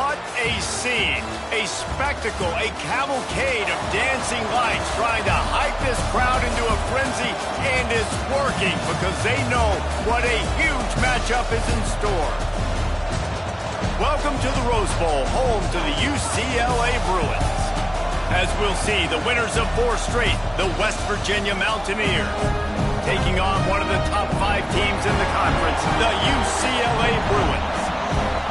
What a scene, a spectacle, a cavalcade of dancing lights trying to hype this crowd into a frenzy, and it's working because they know what a huge matchup is in store. Welcome to the Rose Bowl, home to the UCLA Bruins. As we'll see, the winners of 4 straight, the West Virginia Mountaineers, taking on one of the top 5 teams in the conference, the UCLA Bruins.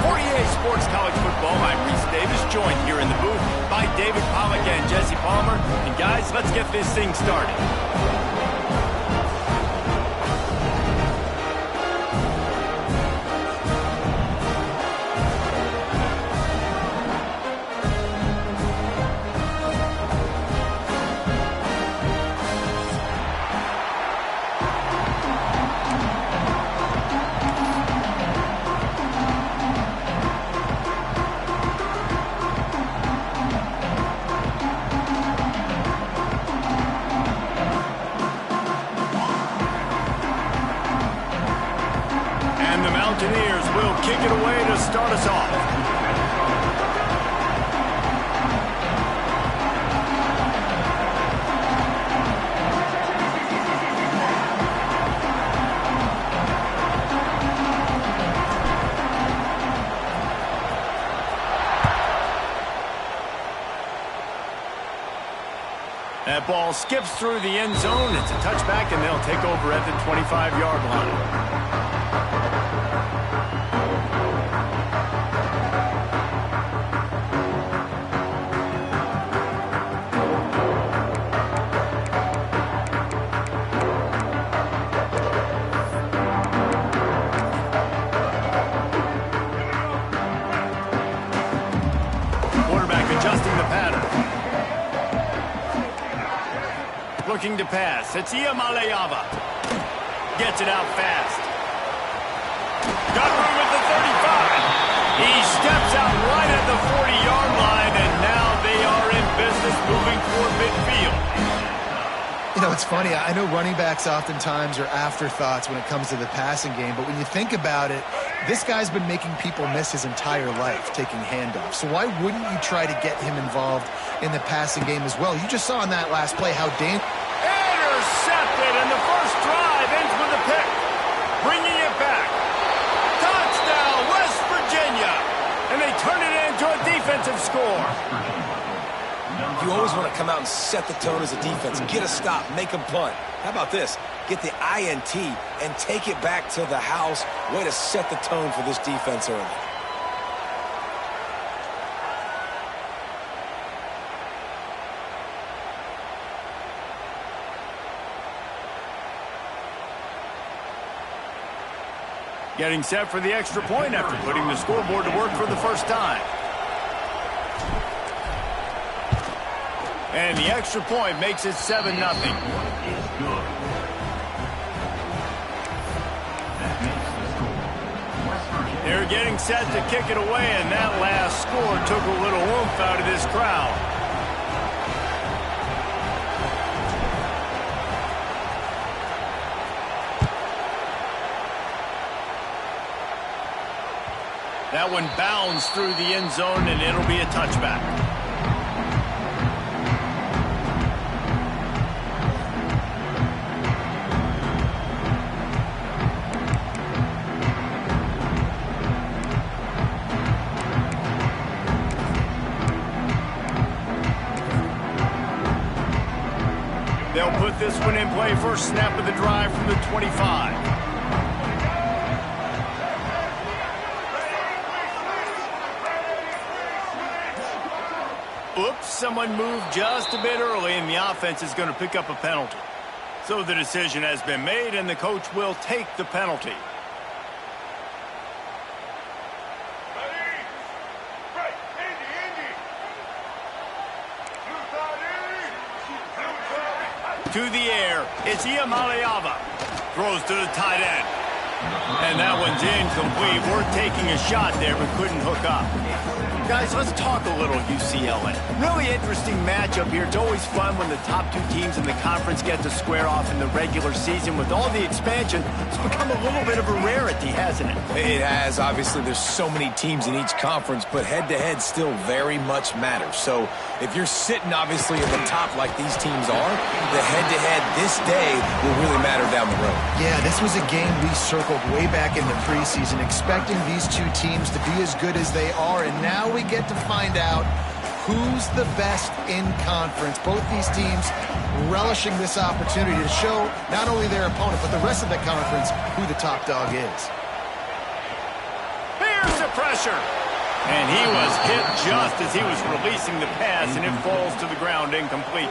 For EA Sports College Football, I'm Reese Davis, joined here in the booth by David Pollack and Jesse Palmer. And guys, let's get this thing started. Mountaineers will kick it away to start us off. That ball skips through the end zone. It's a touchback, and they'll take over at the 25-yard line. Adjusting the pattern. Looking to pass. It's Iamaleava. Gets it out fast. Got room at the 35. He steps out right at the 40-yard line, and now they are in business moving toward midfield. You know, it's funny. I know running backs oftentimes are afterthoughts when it comes to the passing game, but when you think about it, this guy's been making people miss his entire life taking handoffs. So why wouldn't you try to get him involved in the passing game as well? You just saw in that last play how intercepted, and the first drive ends with a pick. Bringing it back. Touchdown, West Virginia. And they turn it into a defensive score. You always want to come out and set the tone as a defense. Get a stop, make them punt. How about this? Get the INT and take it back to the house. Way to set the tone for this defense early. Getting set for the extra point after putting the scoreboard to work for the first time. And the extra point makes it 7-0. They're getting set to kick it away, and that last score took a little oomph out of this crowd. That one bounds through the end zone, and it'll be a touchback. They'll put this one in play. First snap of the drive from the 25. Oops, someone moved just a bit early, and the offense is going to pick up a penalty. So the decision has been made, and the coach will take the penalty. To the air, it's Iamaleava. Throws to the tight end. And that one's incomplete. We're taking a shot there, but couldn't hook up. Guys, let's talk a little UCLA. Really interesting matchup here. It's always fun when the top two teams in the conference get to square off in the regular season. With all the expansion, it's become a little bit of a rarity, hasn't it? It has. Obviously, there's so many teams in each conference, but head-to-head still very much matters. So if you're sitting, obviously, at the top like these teams are, the head-to-head this day will really matter down the road. Yeah, this was a game we circled way back in the preseason, expecting these two teams to be as good as they are, and now we get to find out who's the best in conference. Both these teams relishing this opportunity to show not only their opponent, but the rest of the conference who the top dog is. Here's the pressure. And he was hit just as he was releasing the pass, and it falls to the ground incomplete.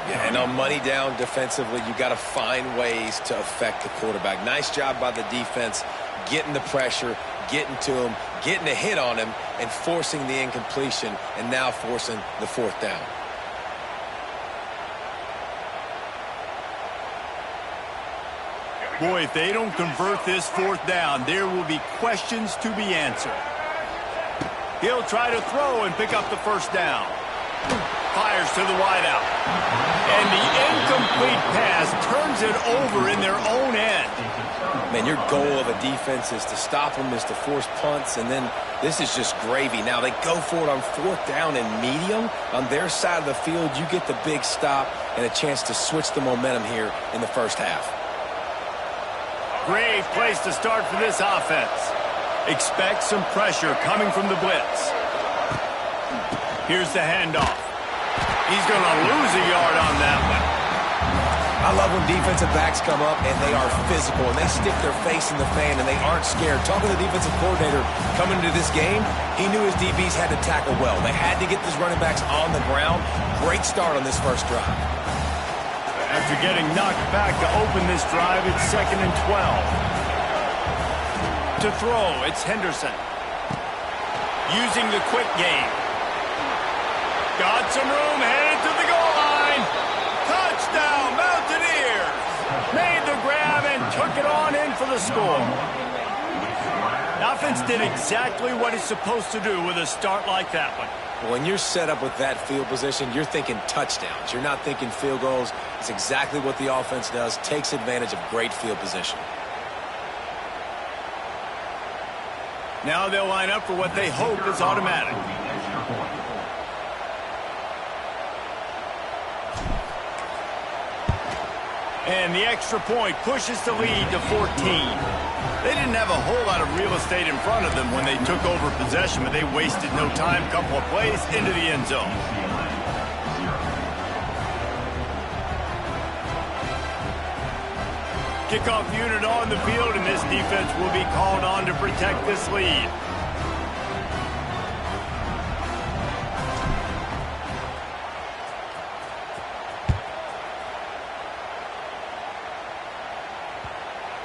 Yeah, and on money down defensively, you got to find ways to affect the quarterback. Nice job by the defense, getting the pressure, getting to him, getting a hit on him, and forcing the incompletion, and now forcing the fourth down. Boy, if they don't convert this fourth down, there will be questions to be answered. He'll try to throw and pick up the first down. Fires to the wideout. And the incomplete pass turns it over in their own end. Man, your goal of a defense is to stop them, is to force punts, and then this is just gravy. Now they go for it on fourth down and medium. On their side of the field, you get the big stop and a chance to switch the momentum here in the first half. Great place to start for this offense. Expect some pressure coming from the blitz. Here's the handoff. He's going to lose a yard on that one. I love when defensive backs come up and they are physical and they stick their face in the fan and they aren't scared. Talking to the defensive coordinator coming into this game, he knew his DBs had to tackle well. They had to get these running backs on the ground. Great start on this first drive. After getting knocked back to open this drive, it's 2nd and 12. To throw, it's Henderson. Using the quick game. Got some room, headed to the goal line. Touchdown, Mountaineers. Made the grab and took it on in for the score. The offense did exactly what it's supposed to do with a start like that one. When you're set up with that field position, you're thinking touchdowns. You're not thinking field goals. It's exactly what the offense does, takes advantage of great field position. Now they'll line up for what they hope is automatic. And the extra point pushes the lead to 14. They didn't have a whole lot of real estate in front of them when they took over possession, but they wasted no time. Couple of plays into the end zone. Kickoff unit on the field, and this defense will be called on to protect this lead.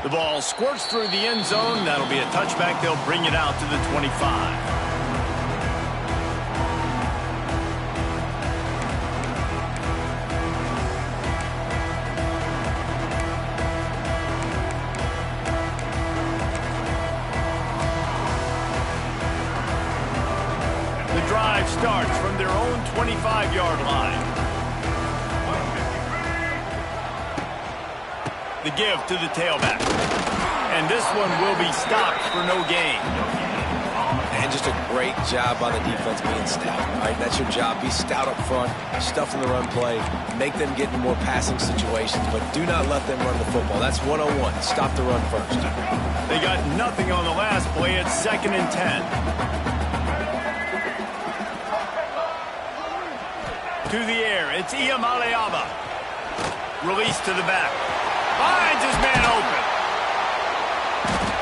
The ball squirts through the end zone. That'll be a touchback. They'll bring it out to the 25. The drive starts from their own 25-yard line. The give to the tailback. And this one will be stopped for no gain. And just a great job by the defense being stout. All right, that's your job. Be stout up front, stuff in the run play, make them get in more passing situations, but do not let them run the football. That's 101. Stop the run first. They got nothing on the last play. It's 2nd and 10. To the air, it's Iamaleava. Release to the back. Finds his man open.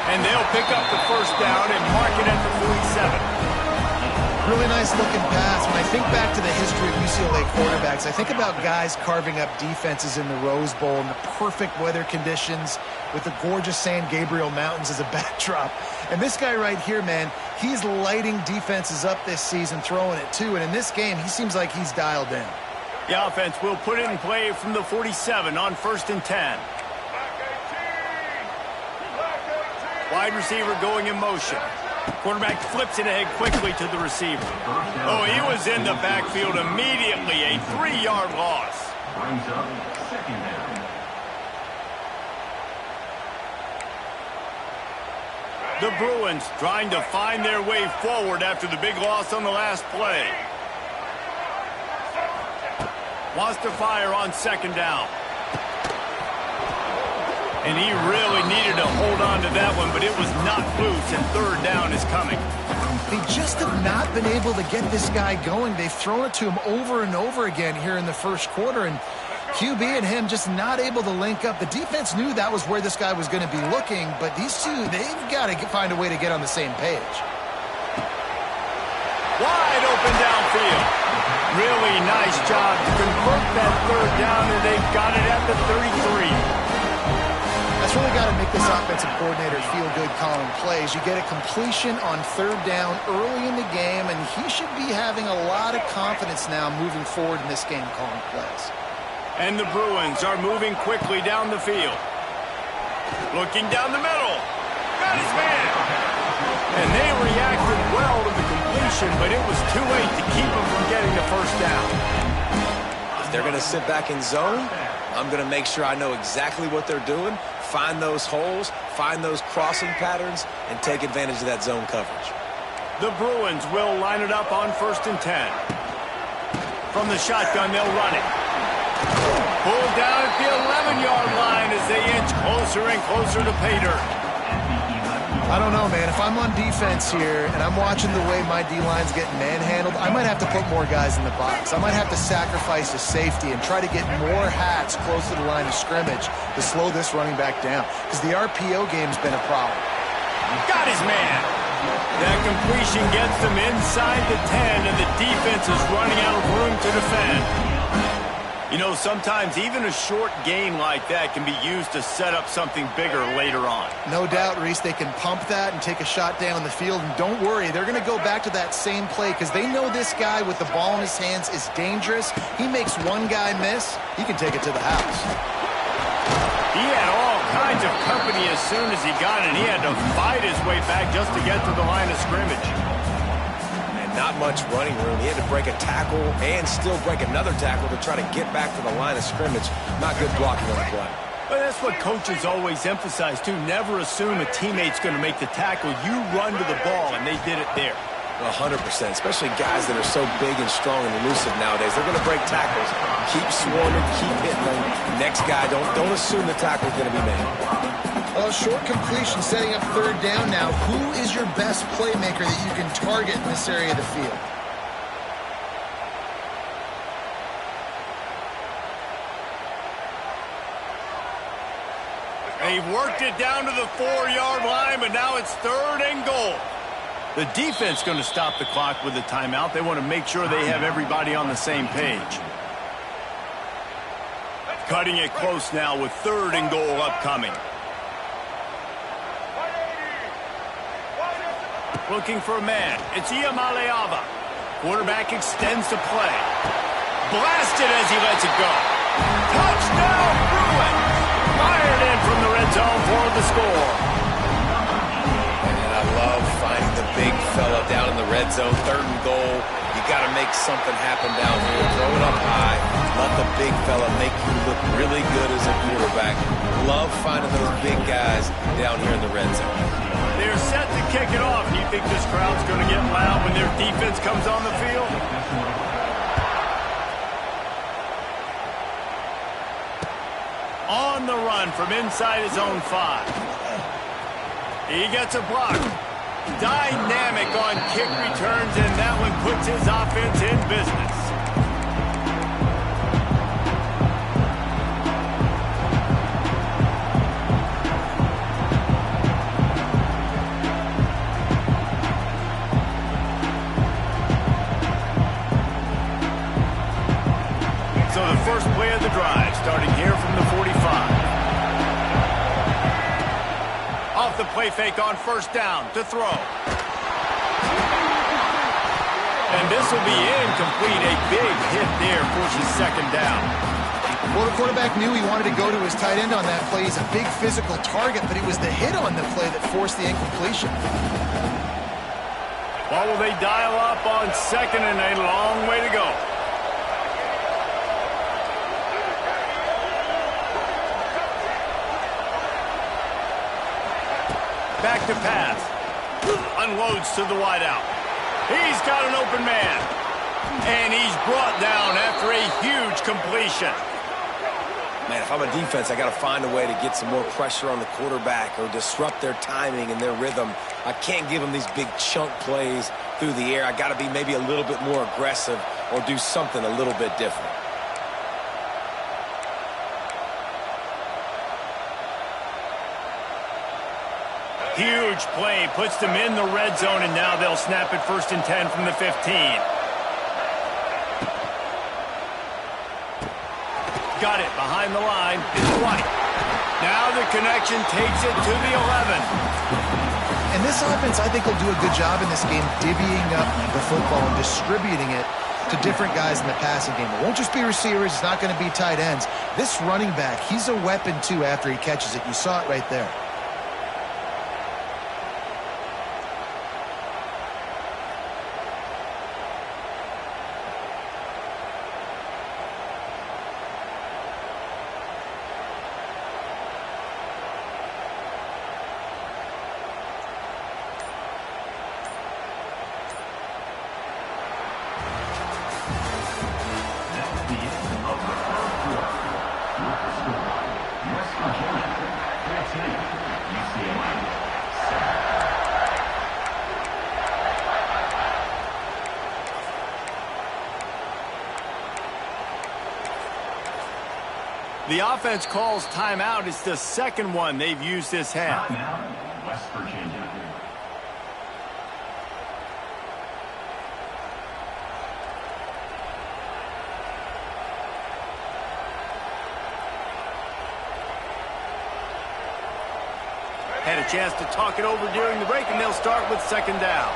And they'll pick up the first down and mark it at the 47. Really nice looking pass. When I think back to the history of UCLA quarterbacks, I think about guys carving up defenses in the Rose Bowl in the perfect weather conditions with the gorgeous San Gabriel Mountains as a backdrop. And this guy right here, man, he's lighting defenses up this season, throwing it too. And in this game, he seems like he's dialed in. The offense will put it in play from the 47 on 1st and 10. Wide receiver going in motion. Quarterback flips it ahead quickly to the receiver. Oh, he was in the backfield immediately. A 3-yard loss. Brings up second down. The Bruins trying to find their way forward after the big loss on the last play. Wants to fire on second down. And he really needed to hold on to that one, but it was not loose, and third down is coming. They just have not been able to get this guy going. They've thrown it to him over and over again here in the first quarter, and QB and him just not able to link up. The defense knew that was where this guy was going to be looking, but these two, they've got to find a way to get on the same page. Wide open downfield. Really nice job to convert that third down, and they've got it at the 33. That's really got to make this offensive coordinator feel good calling plays. You get a completion on third down early in the game, and he should be having a lot of confidence now moving forward in this game calling plays. And the Bruins are moving quickly down the field. Looking down the middle. Got his man. And they reacted well to the completion, but it was too late to keep them from getting the first down. If they're going to sit back in zone, I'm going to make sure I know exactly what they're doing, find those holes, find those crossing patterns, and take advantage of that zone coverage. The Bruins will line it up on 1st and 10. From the shotgun, they'll run it. Pulled down at the 11-yard line as they inch closer and closer to pay dirt. I don't know, man. If I'm on defense here and I'm watching the way my D-line's getting manhandled, I might have to put more guys in the box. I might have to sacrifice a safety and try to get more hats close to the line of scrimmage to slow this running back down, because the RPO game's been a problem. Got his man. That completion gets them inside the 10, and the defense is running out of room to defend. You know, sometimes even a short gain like that can be used to set up something bigger later on. No doubt, Reese, they can pump that and take a shot down the field. And don't worry, they're going to go back to that same play because they know this guy with the ball in his hands is dangerous. He makes one guy miss, he can take it to the house. He had all kinds of company as soon as he got it. He had to fight his way back just to get to the line of scrimmage. Not much running room. He had to break a tackle and still break another tackle to try to get back to the line of scrimmage. Not good blocking on the play. But that's what coaches always emphasize, too. Never assume a teammate's going to make the tackle. You run to the ball, and they did it there. 100%, especially guys that are so big and strong and elusive nowadays. They're going to break tackles. Keep swarming, keep hitting them. Next guy, don't assume the tackle's going to be made. A short completion setting up third down now. Who is your best playmaker that you can target in this area of the field? They've worked it down to the 4-yard line, but now it's 3rd and goal. The defense going to stop the clock with a timeout. They want to make sure they have everybody on the same page. Cutting it close now with 3rd and goal upcoming. Looking for a man. It's Iamaleava. Quarterback extends the play. Blasted as he lets it go. Touchdown, Bruins! Fired in from the red zone for the score. And I love finding the big fella down in the red zone. 3rd and goal. You got to make something happen down here. Throw it up high. Let the big fella make you look really good as a quarterback. Love finding those big guys down here in the red zone. They're set to kick it off. Do you think this crowd's going to get loud when their defense comes on the field? On the run from inside his own 5. He gets a block. Dynamic on kick returns, and that one puts his offense in business. So the first play of the drive, starting here from the 45. Off the play fake on 1st down to throw. And this will be incomplete. A big hit there pushes 2nd down. Well, the quarterback knew he wanted to go to his tight end on that play. He's a big physical target, but it was the hit on the play that forced the incompletion. Well, will they dial up on second and a long way to go? Back to pass. Unloads to the wideout. He's got an open man. And he's brought down after a huge completion. Man, if I'm a defense, I got to find a way to get some more pressure on the quarterback or disrupt their timing and their rhythm. I can't give them these big chunk plays through the air. I got to be maybe a little bit more aggressive or do something a little bit different. Huge play, puts them in the red zone, and now they'll snap it 1st and 10 from the 15. Got it behind the line. It's White. Now the connection takes it to the 11. And this offense, I think, will do a good job in this game divvying up the football and distributing it to different guys in the passing game. It won't just be receivers. It's not going to be tight ends. This running back, he's a weapon, too, after he catches it. You saw it right there. The offense calls timeout. It's the second one they've used this half. Timeout, West Virginia. Had a chance to talk it over during the break, and they'll start with second down.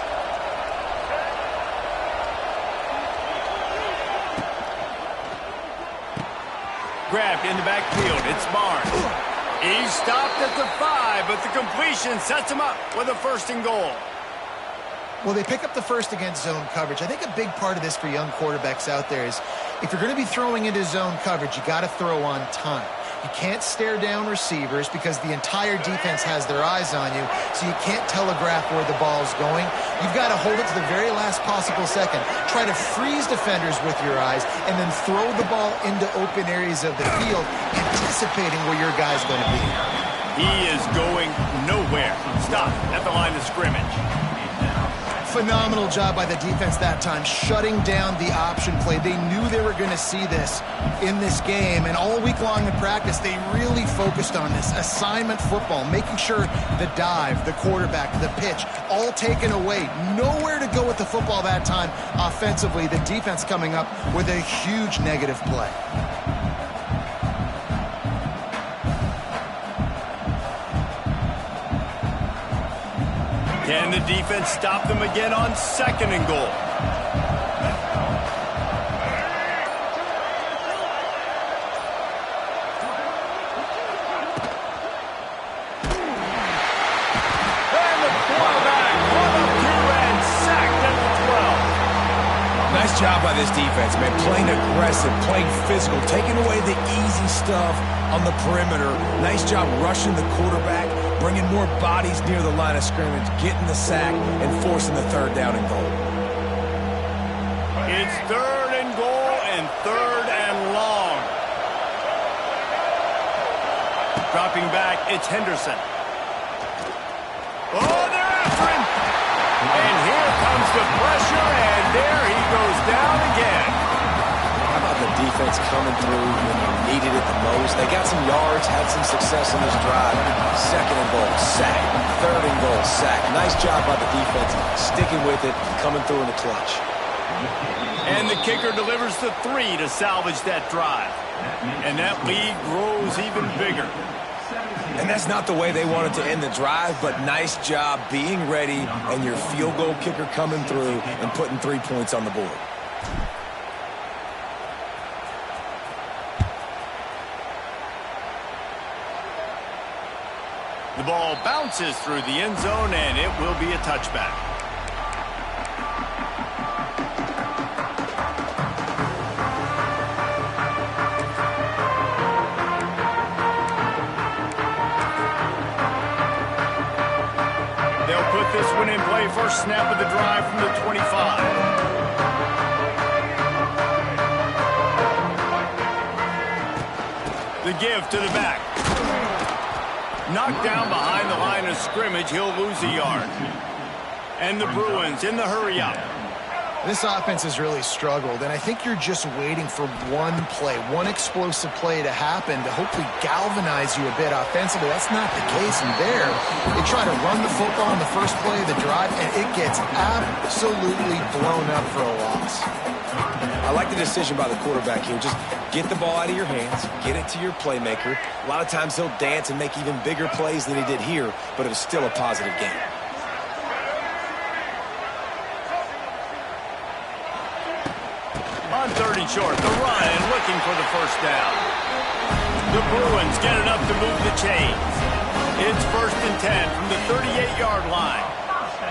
Grabbed in the backfield. It's Barnes. He's stopped at the 5, but the completion sets him up with a 1st and goal. Well, they pick up the first against zone coverage. I think a big part of this for young quarterbacks out there is if you're going to be throwing into zone coverage, you got to throw on time. You can't stare down receivers because the entire defense has their eyes on you, so you can't telegraph where the ball's going. You've got to hold it to the very last possible second. Try to freeze defenders with your eyes and then throw the ball into open areas of the field, anticipating where your guy's going to be. He is going nowhere. Stop at the line of scrimmage. Phenomenal job by the defense that time, shutting down the option play. They knew they were going to see this in this game, and all week long in practice, they really focused on this assignment football, making sure the dive, the quarterback, the pitch, all taken away. Nowhere to go with the football that time offensively. The defense coming up with a huge negative play. Can the defense stop them again on 2nd and goal? And the quarterback brought up through and sacked at the 12. Nice job by this defense, man. Playing aggressive, playing physical, taking away the easy stuff on the perimeter. Nice job rushing the quarterback, bringing more bodies near the line of scrimmage, getting the sack, and forcing the 3rd down and goal. It's 3rd and goal and 3rd and long. Dropping back, it's Henderson. Oh, they're after him. And here comes the pressure, and there he goes down again. How about the defense coming through when you needed it the most? They got some yards, had some success in this drive. 2nd and goal, sack. 3rd and goal, sack. Nice job by the defense, sticking with it, coming through in the clutch. And the kicker delivers the 3 to salvage that drive. And that lead grows even bigger. And that's not the way they wanted to end the drive, but nice job being ready and your field goal kicker coming through and putting 3 points on the board. The ball bounces through the end zone, and it will be a touchback. first snap of the drive from the 25. The give to the back. Knocked down behind the line of scrimmage. He'll lose a yard. And the Bruins in the hurry up. This offense has really struggled, and I think you're just waiting for one play, one explosive play to happen to hopefully galvanize you a bit offensively. That's not the case in there. They try to run the football in the first play of the drive, and it gets absolutely blown up for a loss. I like the decision by the quarterback here. Just get the ball out of your hands, get it to your playmaker. A lot of times he'll dance and make even bigger plays than he did here, but it was still a positive game. On 30 short, the run and looking for the first down. The Bruins get it up to move the chains. It's 1st and 10 from the 38-yard line.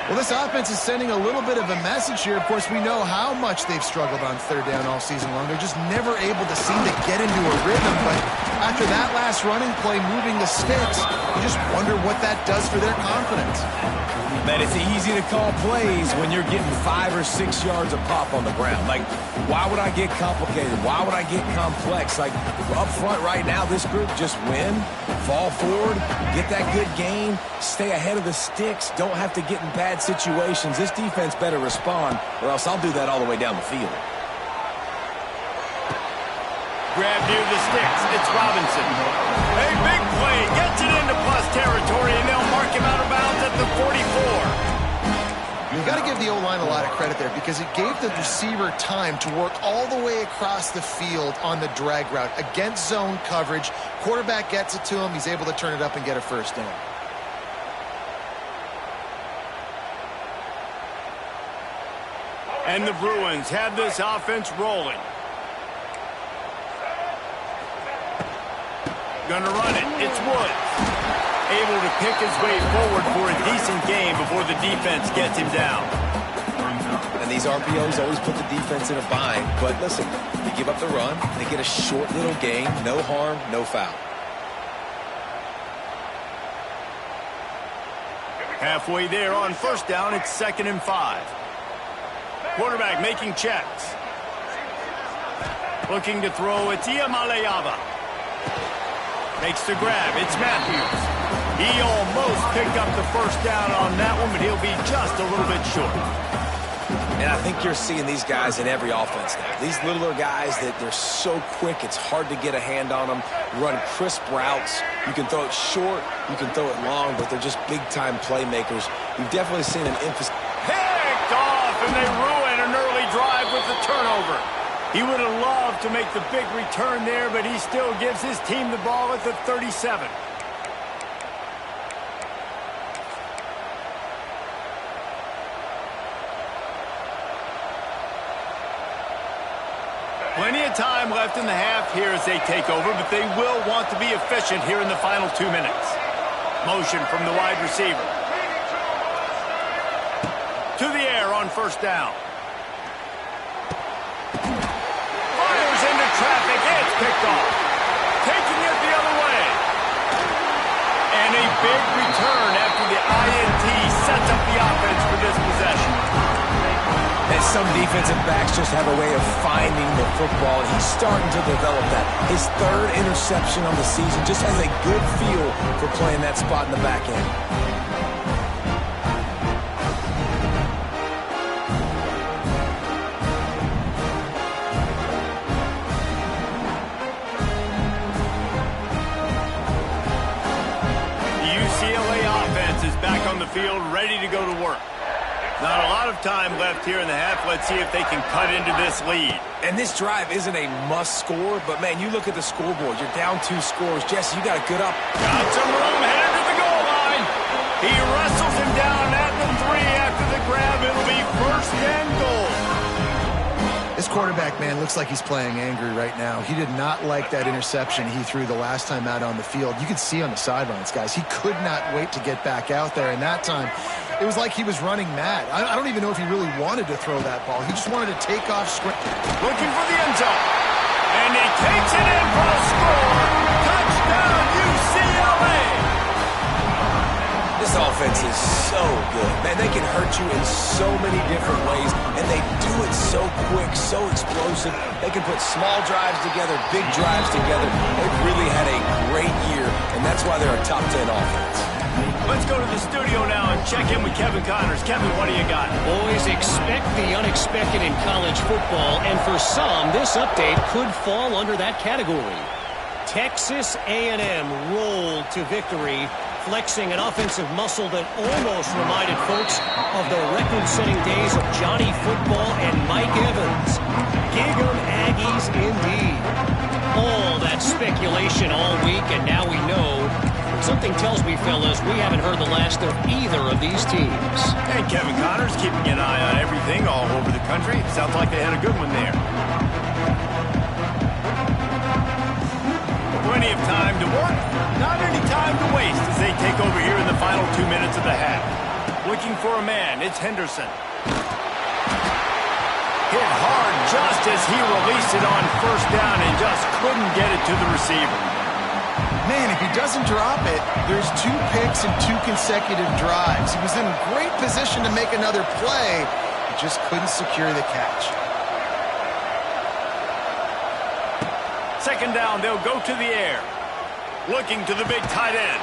Well, this offense is sending a little bit of a message here. Of course, we know how much they've struggled on third down all season long. They're just never able to seem to get into a rhythm. But after that last running play, moving the sticks, you just wonder what that does for their confidence. Man, it's easy to call plays when you're getting 5 or 6 yards of pop on the ground. Like, why would I get complicated? Why would I get complex? Like, up front right now, this group just win, fall forward, get that good gain, stay ahead of the sticks, don't have to get in bad situations. This defense better respond, or else I'll do that all the way down the field. Grab near the sticks. It's Robinson. A big play. Gets it into plus territory, and they'll mark him out of bounds at the 44. You got to give the O-line a lot of credit there because it gave the receiver time to work all the way across the field on the drag route against zone coverage. Quarterback gets it to him. He's able to turn it up and get a first down. And the Bruins have this offense rolling. Gonna run it. It's Woods. Able to pick his way forward for a decent game before the defense gets him down. And these RPOs always put the defense in a bind. But listen, they give up the run. They get a short little gain. No harm, no foul. Halfway there on first down, it's 2nd and 5. Quarterback making checks. Looking to throw, it's Iamaleava. Makes the grab, it's Matthews. He almost picked up the first down on that one, but he'll be just a little bit short. And I think you're seeing these guys in every offense now. These littler guys that they're so quick, it's hard to get a hand on them, run crisp routes. You can throw it short, you can throw it long, but they're just big-time playmakers. You've definitely seen an emphasis. Picked off, and they ruin an early drive with the turnover. He would have loved to make the big return there, but he still gives his team the ball at the 37. Plenty of time left in the half here as they take over, but they will want to be efficient here in the final 2 minutes. Motion from the wide receiver. To the air on first down. Fires into traffic. It's picked off. Taking it the other way. And a big return after the INT sets up the offense for this possession. And some defensive backs just have a way of finding the football. He's starting to develop that. His 3rd interception on the season just has a good feel for playing that spot in the back end. The UCLA offense is back on the field, ready to go to work. Not a lot of time left here in the half. Let's see if they can cut into this lead. And this drive isn't a must score, but man, you look at the scoreboard. You're down 2 scores. Jesse, you got to get up. Got some room headed to the goal line. He wrestles him down at the 3 after the grab. It'll be 1st and goal. This quarterback, man, looks like he's playing angry right now. He did not like that interception he threw the last time out on the field. You could see on the sidelines, guys, he could not wait to get back out there. And that time, it was like he was running mad. I don't even know if he really wanted to throw that ball. He just wanted to take off. Looking for the end zone. And he takes it in for a score. Touchdown, UCLA. This offense is so good. Man, they can hurt you in so many different ways, and they do it so quick, so explosive. They can put small drives together, big drives together. They've really had a great year, and that's why they're a top 10 offense. Let's go to the studio now and check in with Kevin Connors. Kevin, what do you got? Boys, expect the unexpected in college football, and for some, this update could fall under that category. Texas A&M rolled to victory, flexing an offensive muscle that almost reminded folks of the record-setting days of Johnny Football and Mike Evans. Gig 'em Aggies indeed. All that speculation all week, and now we know. Something tells me, fellas, we haven't heard the last of either of these teams. And Kevin Connors keeping an eye on everything all over the country. Sounds like they had a good one there. Plenty of time to work, not any time to waste as they take over here in the final 2 minutes of the half. Looking for a man, it's Henderson. Hit hard just as he released it on first down and just couldn't get it to the receiver. Man, if he doesn't drop it, there's 2 picks and 2 consecutive drives. He was in great position to make another play. He just couldn't secure the catch. Second down, they'll go to the air. Looking to the big tight end.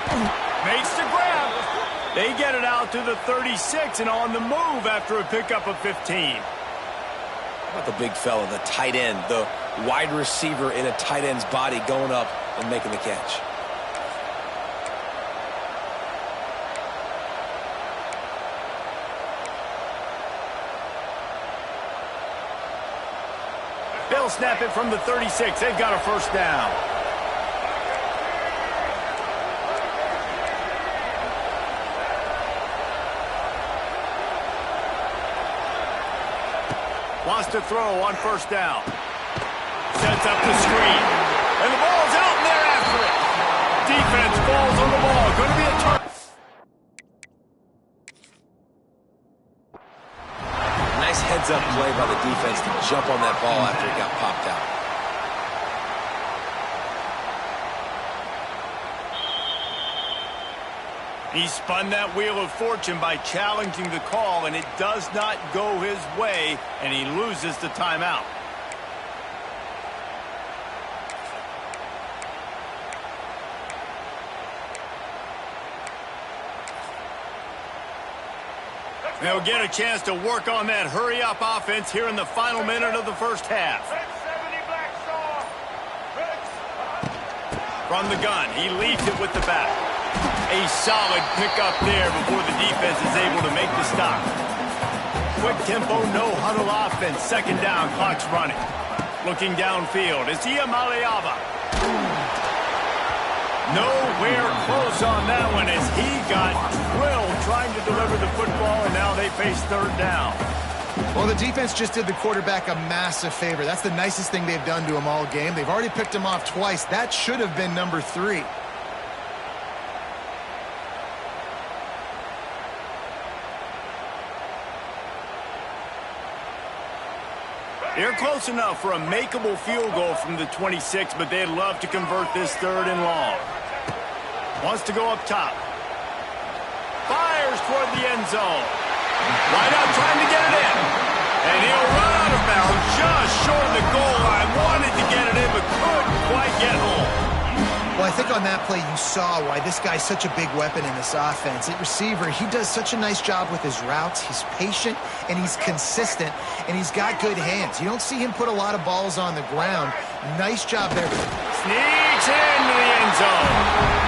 Makes the grab. They get it out to the 36 and on the move after a pickup of 15. How about the big fella, the tight end, the wide receiver in a tight end's body going up and making the catch? They'll snap it from the 36. They've got a first down. Wants to throw on first down. Sets up the screen. And the ball's out and they're after it. Defense falls on the ball. Going to be a turn. Nice heads-up play by the defense to jump on that ball after it got popped out. He spun that wheel of fortune by challenging the call, and it does not go his way, and he loses the timeout. They'll get a chance to work on that hurry-up offense here in the final minute of the first half. From the gun, he leads it with the back. A solid pickup there before the defense is able to make the stop. Quick tempo, no huddle offense. Second down, clock's running. Looking downfield, it's Maleava. Nowhere close on that one as he got drilled trying to deliver the football, and now they face third down. Well, the defense just did the quarterback a massive favor. That's the nicest thing they've done to him all game. They've already picked him off twice. That should have been number 3. They're close enough for a makeable field goal from the 26, but they'd love to convert this third and long. Wants to go up top. Fires toward the end zone. Wide out trying to get it in. And he'll run out of bounds just short of the goal line. Wanted to get it in, but couldn't quite get home. Well, I think on that play you saw why this guy's such a big weapon in this offense. At receiver, he does such a nice job with his routes. He's patient, and he's consistent, and he's got good hands. You don't see him put a lot of balls on the ground. Nice job there. Sneaks into the end zone.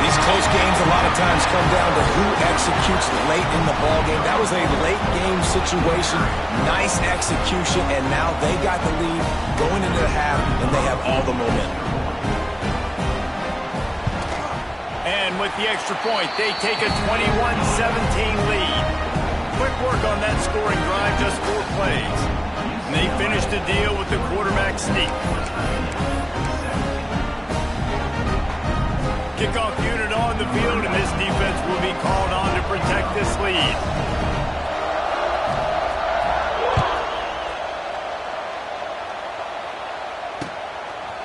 These close games a lot of times come down to who executes late in the ball game. That was a late game situation. Nice execution, and now they got the lead going into the half, and they have all the momentum. And with the extra point, they take a 21-17 lead. Quick work on that scoring drive, just 4 plays. And they finish the deal with the quarterback sneak. Kickoff unit on the field, and this defense will be called on to protect this lead.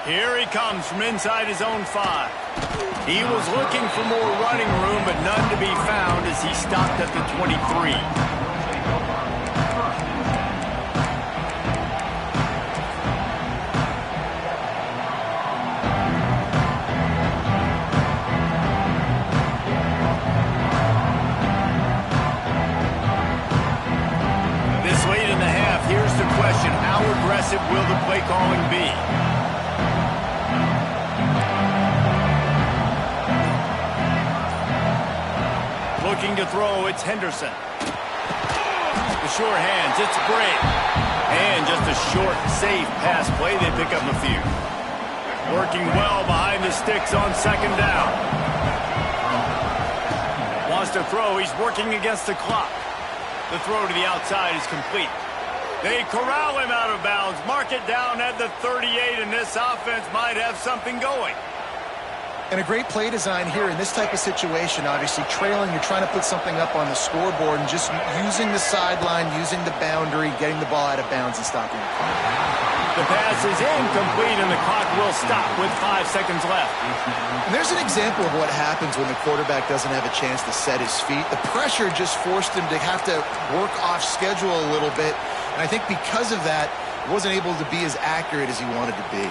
Here he comes from inside his own 5. He was looking for more running room, but none to be found as he stopped at the 23. This late in the half, here's the question: how aggressive will the play calling be? Looking to throw, it's Henderson. The short hands, it's Bray. And just a short, safe pass play, they pick up a few. Working well behind the sticks on second down. Wants to throw, he's working against the clock. The throw to the outside is complete. They corral him out of bounds, mark it down at the 38, and this offense might have something going. And a great play design here in this type of situation. Obviously trailing, you're trying to put something up on the scoreboard and just using the sideline, using the boundary, getting the ball out of bounds and stopping the clock. The pass is incomplete and the clock will stop with 5 seconds left. And there's an example of what happens when the quarterback doesn't have a chance to set his feet. The pressure just forced him to have to work off schedule a little bit. And I think because of that, he wasn't able to be as accurate as he wanted to be.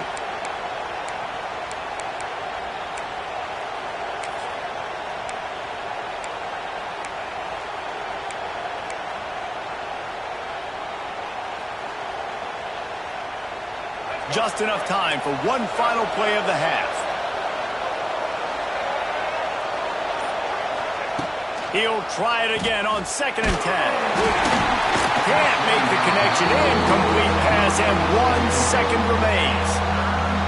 Just enough time for one final play of the half. He'll try it again on 2nd and 10. Can't make the connection. Incomplete pass, and 1 second remains.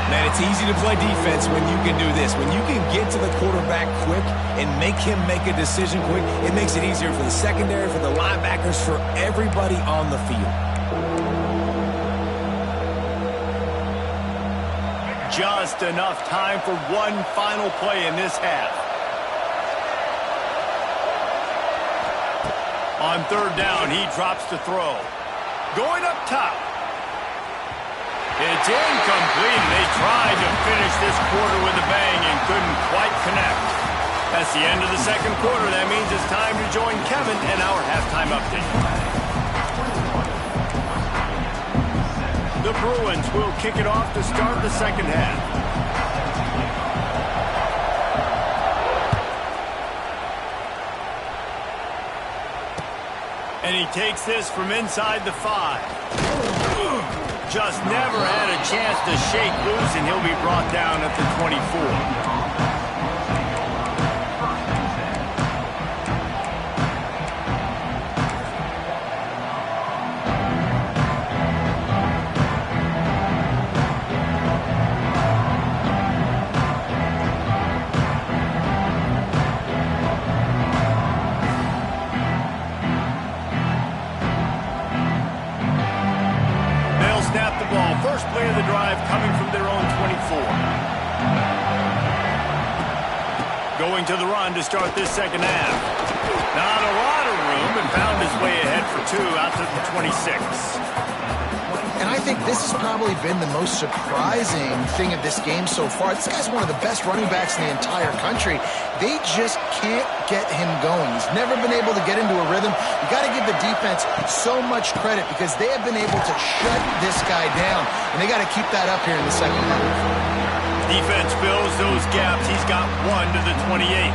Man, it's easy to play defense when you can do this. When you can get to the quarterback quick and make him make a decision quick, it makes it easier for the secondary, for the linebackers, for everybody on the field. Just enough time for one final play in this half. On 3rd down, he drops to throw. Going up top. It's incomplete. They tried to finish this quarter with a bang and couldn't quite connect. That's the end of the 2nd quarter. That means it's time to join Kevin in our halftime update. The Bruins will kick it off to start the 2nd half. And he takes this from inside the 5. Just never had a chance to shake loose, and he'll be brought down at the 24. First play of the drive coming from their own 24. Going to the run to start this 2nd half. Not a lot of room, and found his way ahead for 2 out to the 26. And I think this has probably been the most surprising thing of this game so far. This guy's one of the best running backs in the entire country. They just can't get him going. He's never been able to get into a rhythm. You got to give the defense so much credit because they have been able to shut this guy down. And they got to keep that up here in the 2nd half. Defense fills those gaps. He's got 1 to the 28.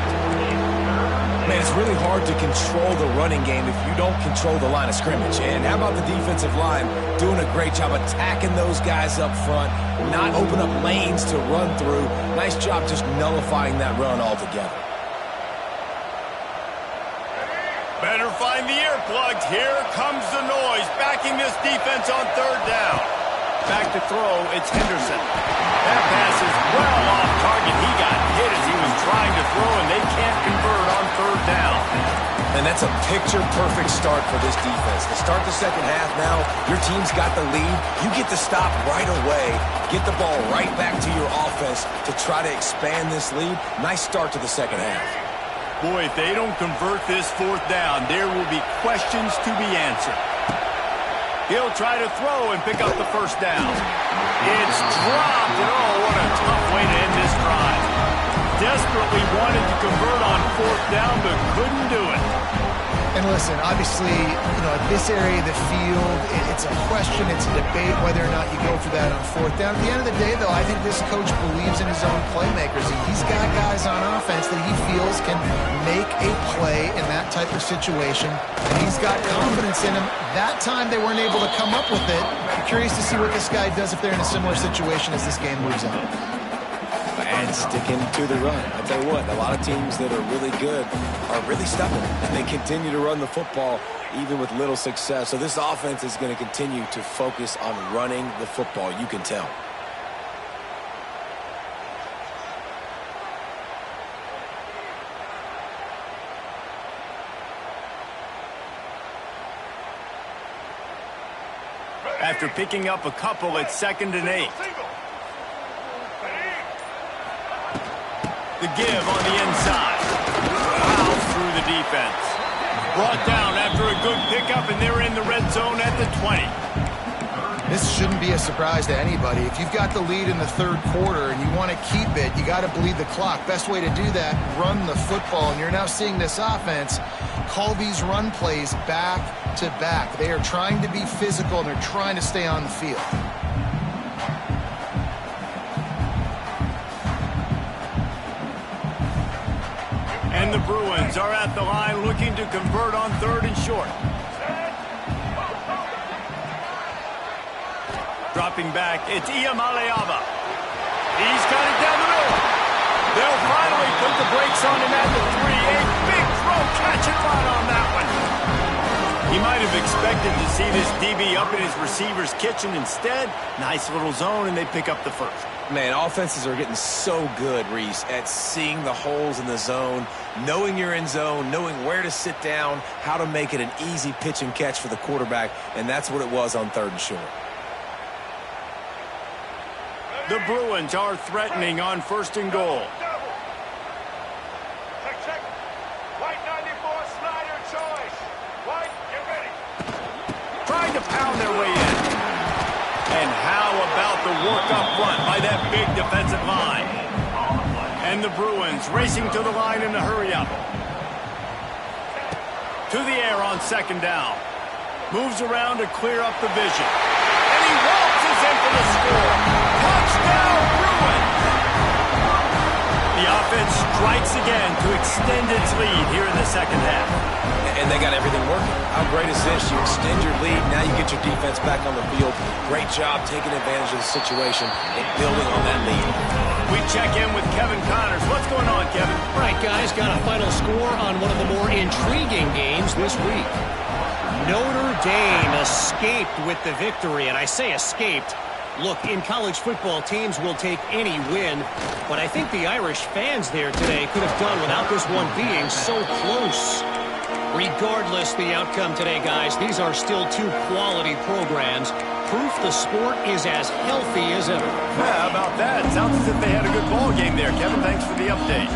Man, it's really hard to control the running game if you don't control the line of scrimmage. And how about the defensive line doing a great job attacking those guys up front, not open up lanes to run through. Nice job just nullifying that run altogether. Better find the earplugs. Here comes the noise, backing this defense on 3rd down. Back to throw, it's Henderson. That pass is well off target. He got hit as he was trying to throw, and they can't convert on 3rd down. And that's a picture-perfect start for this defense. To start the 2nd half now, your team's got the lead. You get to stop right away, get the ball right back to your offense to try to expand this lead. Nice start to the 2nd half. Boy, if they don't convert this 4th down, there will be questions to be answered. He'll try to throw and pick up the 1st down. It's dropped, and oh, what a tough way to end this drive. desperately wanted to convert on 4th down, but couldn't do it. And listen, obviously, at this area of the field, it's a question, it's a debate whether or not you go for that on 4th down. At the end of the day, though, I think this coach believes in his own playmakers. He's got guys on offense that he feels can make a play in that type of situation, and he's got confidence in him. That time they weren't able to come up with it. I'm curious to see what this guy does if they're in a similar situation as this game moves on. And sticking to the run. I tell you what, a lot of teams that are really good are really stubborn, and they continue to run the football even with little success. So this offense is going to continue to focus on running the football. You can tell. After picking up a couple at 2nd and 8. The give on the inside. Fouls through the defense. Brought down after a good pickup, and they're in the red zone at the 20. This shouldn't be a surprise to anybody. If you've got the lead in the 3rd quarter and you want to keep it, you got to bleed the clock. Best way to do that, run the football. And you're now seeing this offense call these run plays back to back. They are trying to be physical, and they're trying to stay on the field. And the Bruins are at the line looking to convert on 3rd and short. Dropping back, it's Iamaleava. He's got it down the middle. They'll finally put the brakes on him at the 3. A big throw, catch and run on that one. He might have expected to see this DB up in his receiver's kitchen. Instead, nice little zone, and they pick up the 1st. Man, offenses are getting so good, Reese, at seeing the holes in the zone, knowing you're in zone, knowing where to sit down, how to make it an easy pitch and catch for the quarterback, and that's what it was on 3rd and short. The Bruins are threatening on 1st and goal. Check. White 94, Snyder choice. White, get ready. Trying to pound their way in. And how about the work up front by that big defensive line? And the Bruins racing to the line in a hurry-up. To the air on 2nd down. Moves around to clear up the vision. And he waltzes in for the score. Touchdown, Bruins! The offense strikes again to extend its lead here in the 2nd half. And they got everything working. How great is this? You extend your lead. Now you get your defense back on the field. Great job taking advantage of the situation and building on that lead. We check in with Kevin Connors. What's going on, Kevin? All right, guys, got a final score on one of the more intriguing games this week. Notre Dame escaped with the victory, and I say escaped. Look, in college football, teams will take any win, but I think the Irish fans there today could have done without this one being so close. Regardless the outcome today, guys, these are still 2 quality programs. Proof the sport is as healthy as ever. Yeah, how about that? Sounds as if they had a good ball game there. Kevin, thanks for the update.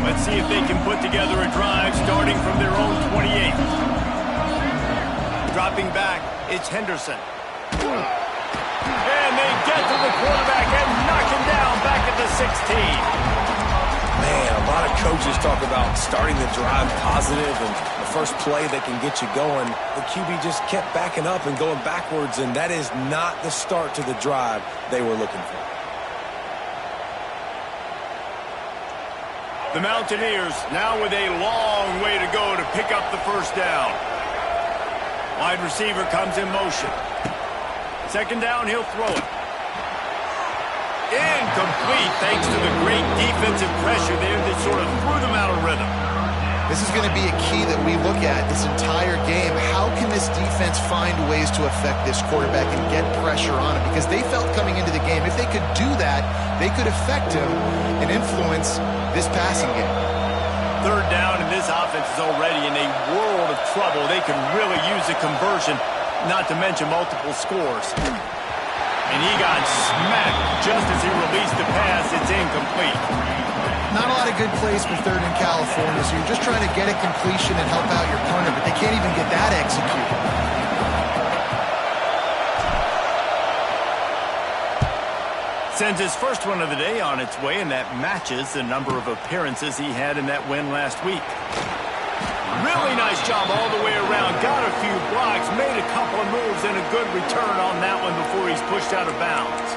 Let's see if they can put together a drive starting from their own 28. Dropping back, it's Henderson. And they get to the quarterback and knock him down back at the 16. Man, a lot of coaches talk about starting the drive positive and the first play that can get you going. The QB just kept backing up and going backwards, and that is not the start to the drive they were looking for. The Mountaineers now with a long way to go to pick up the 1st down. Wide receiver comes in motion. 2nd down, he'll throw it. Incomplete thanks to the great defensive pressure there that sort of threw them out of rhythm. This is going to be a key that we look at this entire game. How can this defense find ways to affect this quarterback and get pressure on him? Because they felt coming into the game, if they could do that, they could affect him and influence this passing game. 3rd down, and this offense is already in a world of trouble. They can really use a conversion, not to mention multiple scores. And he got smacked just as he released the pass. It's incomplete. Not a lot of good place for third in California, so you're just trying to get a completion and help out your punter, but they can't even get that executed. Sends his first one of the day on its way, and that matches the number of appearances he had in that win last week. Really nice job all the way around. Got a few blocks, made a couple of moves, and a good return on that one before he's pushed out of bounds.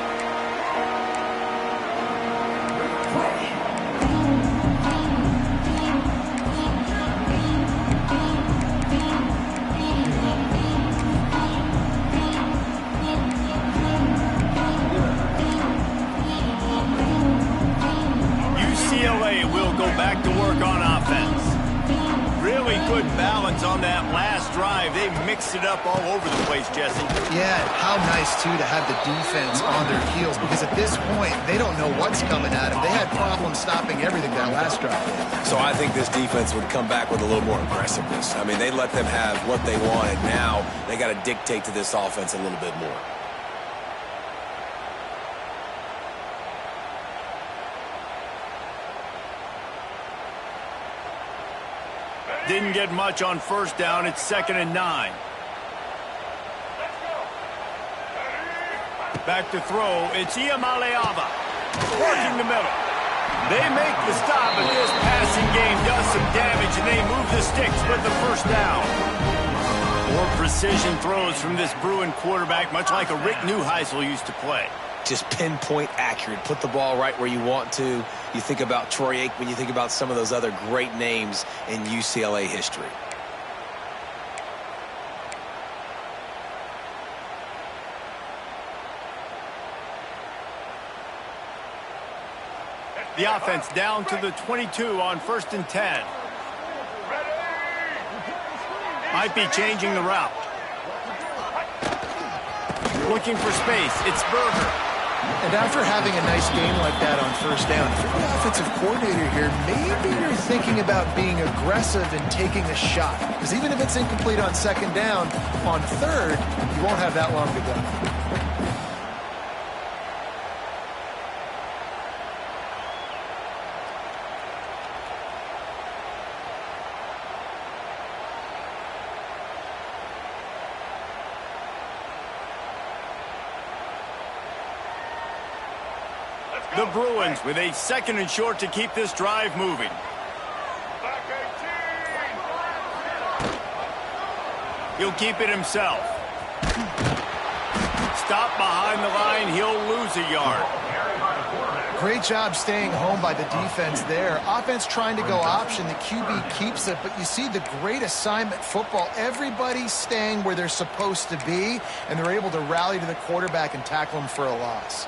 UCLA will go back to work on offense. Really good balance on that last drive. They mixed it up all over the place, Jesse. Yeah, how nice, too, to have the defense on their heels, because at this point, they don't know what's coming at them. They had problems stopping everything that last drive. So I think this defense would come back with a little more aggressiveness. I mean, they let them have what they wanted. Now they got to dictate to this offense a little bit more. Didn't get much on first down. It's 2nd and 9. Back to throw. It's Iamaleava. Working the middle. They make the stop, but this passing game does some damage, and they move the sticks with the first down. More precision throws from this Bruin quarterback, much like a Rick Neuheisel used to play. Just pinpoint accurate. Put the ball right where you want to. You think about Troy Aikman, you think about some of those other great names in UCLA history. The offense down to the 22 on 1st and 10. Might be changing the route. Looking for space. It's Berger. And after having a nice game like that on first down, if you're the offensive coordinator here, maybe you're thinking about being aggressive and taking a shot. Because even if it's incomplete on 2nd down, on 3rd, you won't have that long to go. The Bruins with a 2nd and short to keep this drive moving. Back 18. He'll keep it himself. Stop behind the line. He'll lose a yard. Great job staying home by the defense there. Offense trying to go option. The QB keeps it, but you see the great assignment football. Everybody's staying where they're supposed to be, and they're able to rally to the quarterback and tackle him for a loss.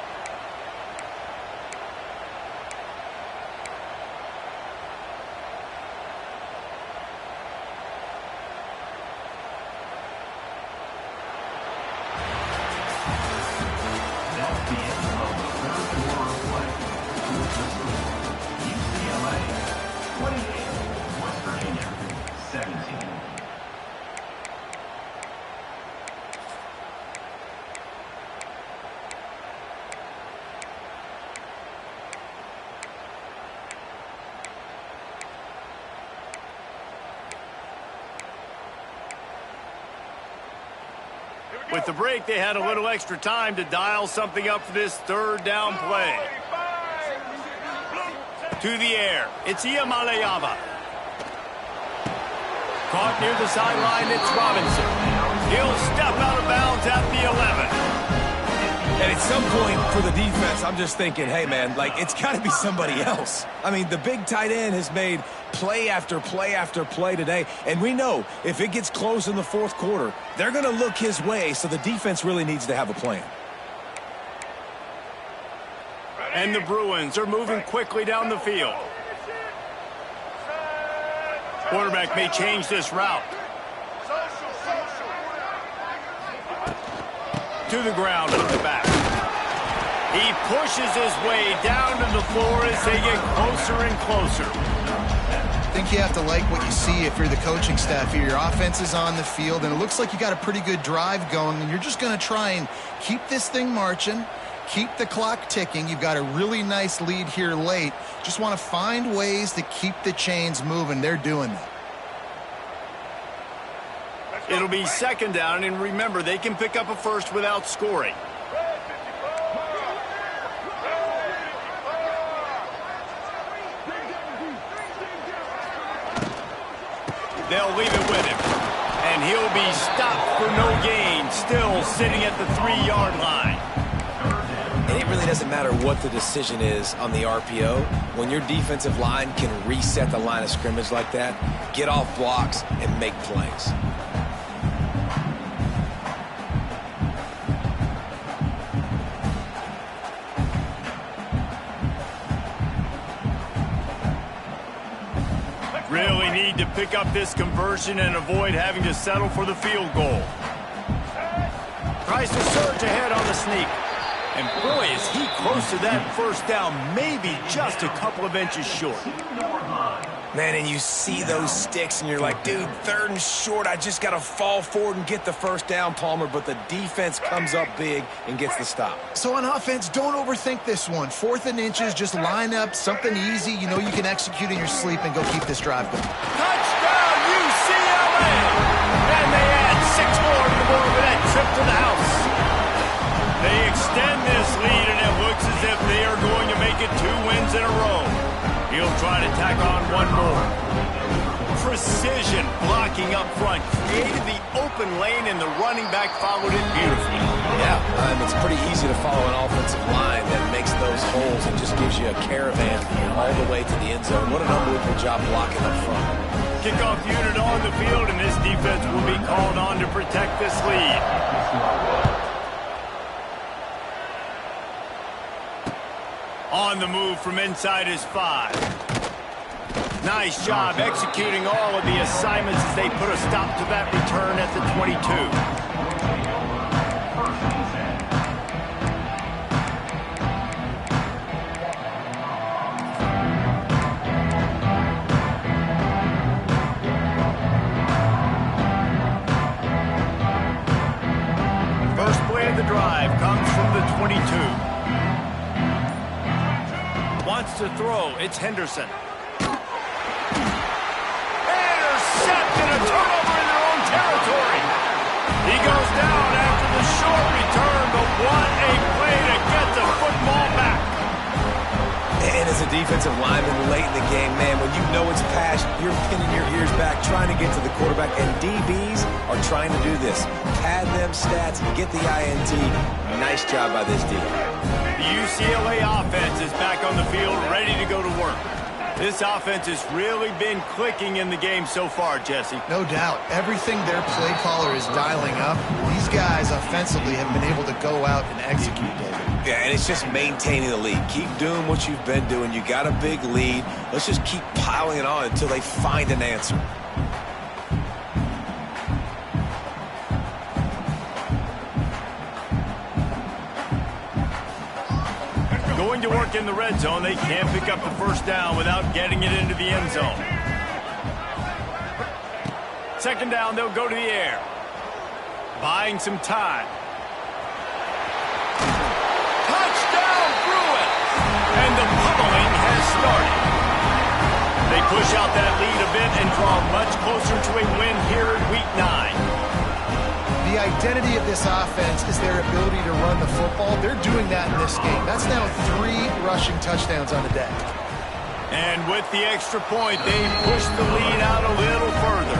With the break, they had a little extra time to dial something up for this 3rd down play. To the air. It's Iamaleava. Caught near the sideline. It's Robinson. He'll step out of bounds at the 11. And at some point for the defense, I'm just thinking, hey, man, like, it's got to be somebody else. I mean, the big tight end has made play after play after play today. And we know if it gets close in the 4th quarter, they're going to look his way, so the defense really needs to have a plan. And the Bruins are moving quickly down the field. Quarterback may change this route. To the ground with the back. He pushes his way down to the floor as they get closer and closer. I think you have to like what you see if you're the coaching staff here. Your offense is on the field, and it looks like you got a pretty good drive going, and you're just going to try and keep this thing marching, keep the clock ticking. You've got a really nice lead here late. Just want to find ways to keep the chains moving. They're doing that. It'll be second down, and remember, they can pick up a first without scoring. They'll leave it with him. And he'll be stopped for no gain, still sitting at the 3-yard line. And it really doesn't matter what the decision is on the RPO. When your defensive line can reset the line of scrimmage like that, get off blocks and make plays. Really need to pick up this conversion and avoid having to settle for the field goal. Tries to surge ahead on the sneak. And boy, is he close to that first down, maybe just a couple of inches short. Man, and you see those sticks and you're like, dude, 3rd and short, I just got to fall forward and get the first down, Palmer, but the defense comes up big and gets the stop. So on offense, don't overthink this one. 4th and inches, just line up something easy you know you can execute in your sleep and go keep this drive going. Touchdown, UCLA! And they add 6 more to the board with that trip to the house. They extend this lead, and it looks as if they are going to make it 2 wins in a row. He'll try to tack on one more. Precision blocking up front. Created the open lane, and the running back followed it beautifully. Yeah, it's pretty easy to follow an offensive line that makes those holes and just gives you a caravan all the way to the end zone. What an unbelievable job blocking up front. Kickoff unit on the field, and this defense will be called on to protect this lead. On the move from inside his 5. Nice job executing all of the assignments as they put a stop to that return at the 22. First play of the drive comes from the 22. Wants to throw. It's Henderson. Intercepted, a turnover in their own territory. He goes down after the short return, but what a play to get the football back. And as a defensive lineman late in the game, man, when you know it's past, you're pinning your ears back, trying to get to the quarterback, and DBs are trying to do this. Pad them stats, get the INT. Nice job by this D. The UCLA offense is back on the field, ready to go to work. This offense has really been clicking in the game so far, Jesse. No doubt. Everything their play caller is dialing up, these guys offensively have been able to go out and execute, David. Yeah, and it's just maintaining the lead. Keep doing what you've been doing. You got a big lead. Let's just keep piling it on until they find an answer. Going to work in the red zone. They can't pick up the first down without getting it into the end zone. Second down, they'll go to the air. Buying some time. Touchdown, Bruins! And the pummeling has started. They push out that lead a bit and draw much closer to a win here in Week 9. The identity of this offense is their ability to run the football. They're doing that in this game. That's now 3 rushing touchdowns on the day. And with the extra point, they push the lead out a little further.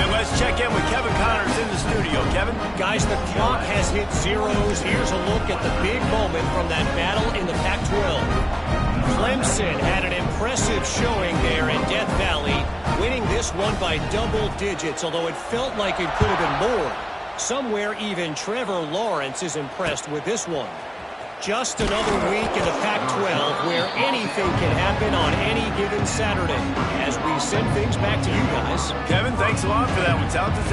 And let's check in with Kevin Connors in the studio. Kevin? Guys, the clock has hit zeros. Here's a look at the big moment from that battle in the Pac-12. Clemson had an impressive showing there in Death Valley, winning this one by double digits, although it felt like it could have been more. Somewhere even Trevor Lawrence is impressed with this one. Just another week in the Pac-12 where anything can happen on any given Saturday. As we send things back to you guys. Kevin, thanks a lot for that one. Sounds as if